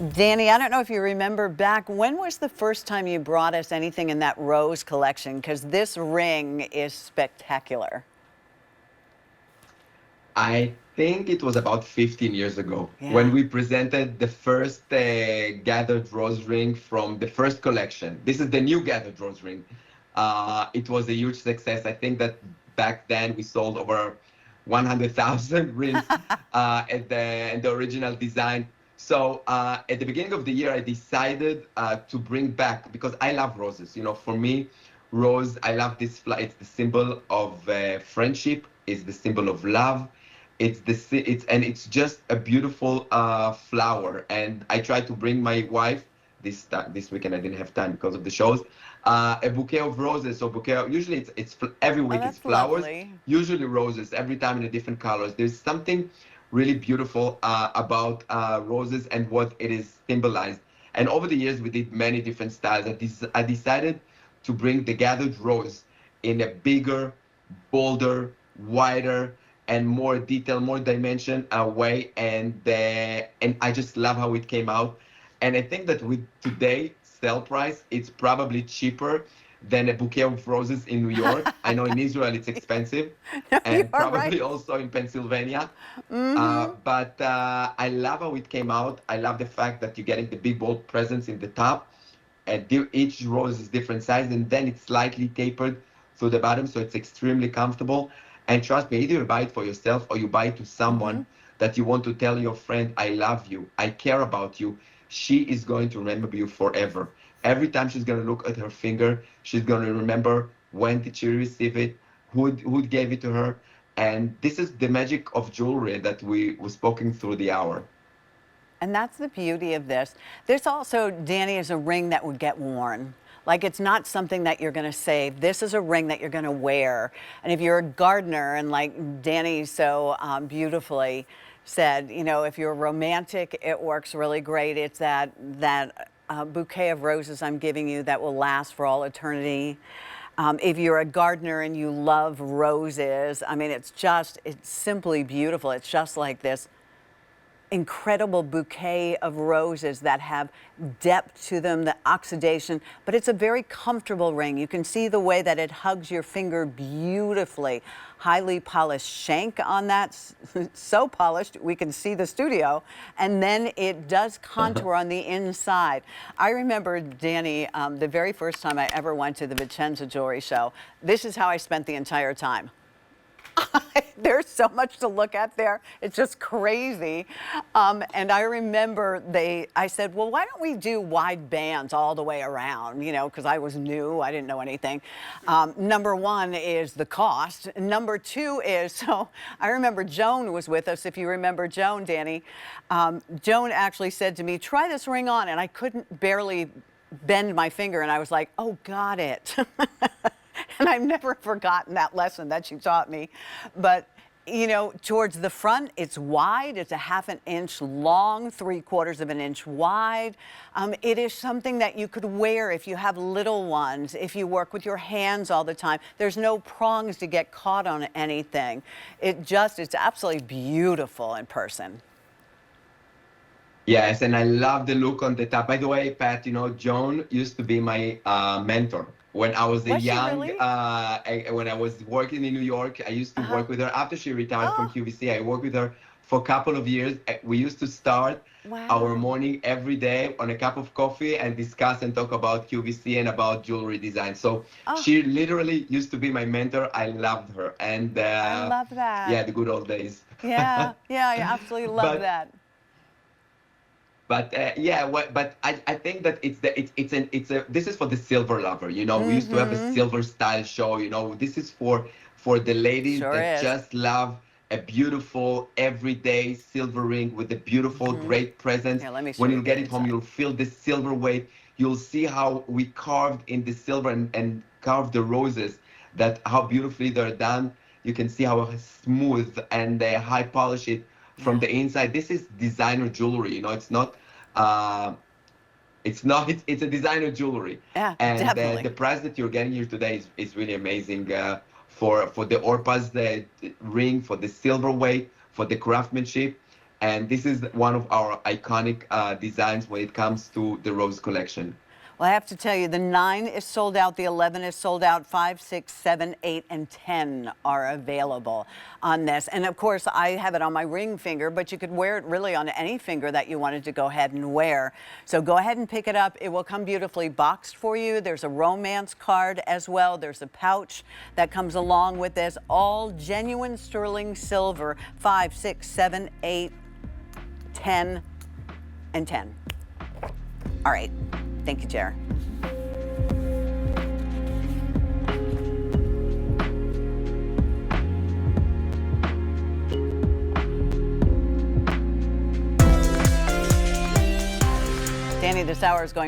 Danny, I don't know if you remember back, when was the first time you brought us anything in that rose collection? Because this ring is spectacular. I think it was about 15 years ago when Yeah. we presented the first gathered rose ring from the first collection. This is the new gathered rose ring. It was a huge success. I think that back then we sold over 100,000 rings at the original design. So at the beginning of the year, I decided to bring back, because I love roses. You know, for me, rose, I love this flower. It's the symbol of friendship. It's the symbol of love. It's just a beautiful flower. And I tried to bring my wife this weekend. I didn't have time because of the shows. A bouquet of roses. So usually every Oh, week it's that's flowers. lovely. Usually roses. Every time in a different colors. There's something really beautiful about roses and what it is symbolized. And over the years, we did many different styles. I decided to bring the gathered rose in a bigger, bolder, wider, and more detail, more dimension way. And I just love how it came out. And I think that with today sell price, it's probably cheaper than a bouquet of roses in New York. I know in Israel it's expensive, No, you and are right. probably also in Pennsylvania. Mm-hmm. But I love how it came out. I love the fact that you're getting the big bold presence in the top, and each rose is different size, and then it's slightly tapered to the bottom, so it's extremely comfortable. And trust me, either you buy it for yourself or you buy it to Mm-hmm. someone that you want to tell your friend, I love you, I care about you. She is going to remember you forever. Every time she's going to look at her finger, she's going to remember when did she receive it, who gave it to her. And this is the magic of jewelry that we were spoken through the hour. And that's the beauty of this. This also, Danny, is a ring that would get worn. Like, it's not something that you're going to save. This is a ring that you're going to wear. And if you're a gardener, and like Danny so beautifully said, you know, if you're romantic, it works really great. It's that bouquet of roses I'm giving you that will last for all eternity. If you're a gardener and you love roses, I mean, it's simply beautiful. It's just like this incredible bouquet of roses that have depth to them, the oxidation, but it's a very comfortable ring. You can see the way that it hugs your finger beautifully. Highly polished shank on that, so polished we can see the studio, and then it does contour on the inside. I remember, Danny, the very first time I ever went to the Vicenza Jewelry Show, this is how I spent the entire time. There's so much to look at there. It's just crazy. And I remember I said, well, why don't we do wide bands all the way around? You know, because I was new, I didn't know anything. Number one is the cost. Number two is, so I remember Joan was with us. If you remember Joan, Danny, Joan actually said to me, try this ring on. And I couldn't barely bend my finger. And I was like, oh, got it. And I've never forgotten that lesson that she taught me. But, you know, towards the front, it's wide. It's a half an inch long, 3/4 of an inch wide. It is something that you could wear if you have little ones, if you work with your hands all the time. There's no prongs to get caught on anything. It's absolutely beautiful in person. Yes, and I love the look on the top. By the way, Pat, you know, Joan used to be my mentor when I was a Was she young. really? When I was working in New York, I used to Uh-huh. work with her. After she retired from Oh, QVC, I worked with her for a couple of years. We used to start our wow. morning every day on a cup of coffee and discuss and talk about QVC and about jewelry design. So Oh, she literally used to be my mentor. I loved her, and I love yeah, that. the good old days. Yeah, yeah, I absolutely love But that. yeah, but I think that it's a this is for the silver lover. You know, we used to have a Mm-hmm. silver style show. You know, this is for the ladies Sure that is. just love a beautiful everyday silver ring with a beautiful, Mm-hmm. great presence. Here, let me When show you you'll the get it home, inside. you'll feel the silver weight. You'll see how we carved in the silver and carved the roses. That how beautifully they're done. You can see how smooth and high polish it from Yeah, the inside. This is designer jewelry. You know, uh, it's a designer jewelry, yeah, and definitely. the price that you're getting here today is really amazing for the Orpaz the ring, for the silver weight, for the craftsmanship. And this is one of our iconic designs when it comes to the rose collection. Well, I have to tell you, the 9 is sold out, the 11 is sold out, 5, 6, 7, 8, and 10 are available on this. And of course, I have it on my ring finger, but you could wear it really on any finger that you wanted to go ahead and wear. So go ahead and pick it up. It will come beautifully boxed for you. There's a romance card as well. There's a pouch that comes along with this, all genuine sterling silver, 5, 6, 7, 8, 10, and 10. All right. Thank you, Jer. Danny, this hour is going